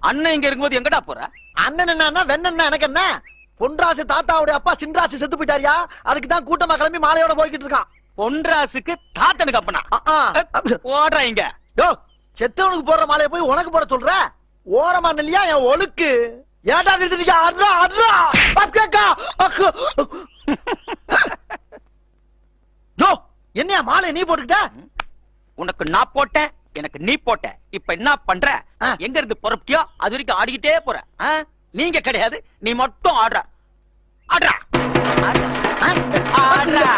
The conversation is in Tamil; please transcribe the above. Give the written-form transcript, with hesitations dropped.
அண்ணன் இங்க இருக்கும்போது எங்கடா போற? அண்ணன் என்ன வெண்ணன் எனக்கு என்ன? பொன்ராசு தாத்தாவுடைய அப்பா சின்ராசு செத்து போயிட்டாரியா, அதுக்கு தான் கூட்டமா கிளம்பி மாலையோட போய்கிட்டு இருக்கான். பொன்ராசுக்கு தாத்தனுக்கு அப்பனா? போடுற இங்க. யோ, செத்தவனுக்கு போடுற மாலையை போய் உனக்கு போட சொல்ற? ஓரமா இல்லையா என் ஒழுக்கு? ஏடா நிறுத்திட்டீங்க? அட்ரா அட்ரா அக்கா அக்கு. யோ, என்னையா மாலை நீ போட்டுக்கிட்ட? உனக்கு நான் போட்டேன், எனக்கு நீ போட்ட. இப்ப என்ன பண்ற? எங்க இருந்து பொறுப்பியோ அது வரைக்கும் ஆடிக்கிட்டே போற. நீங்க கிடையாது, நீ மட்டும் ஆடுற. ஆடுறா ஆடுறா ஆடுறா.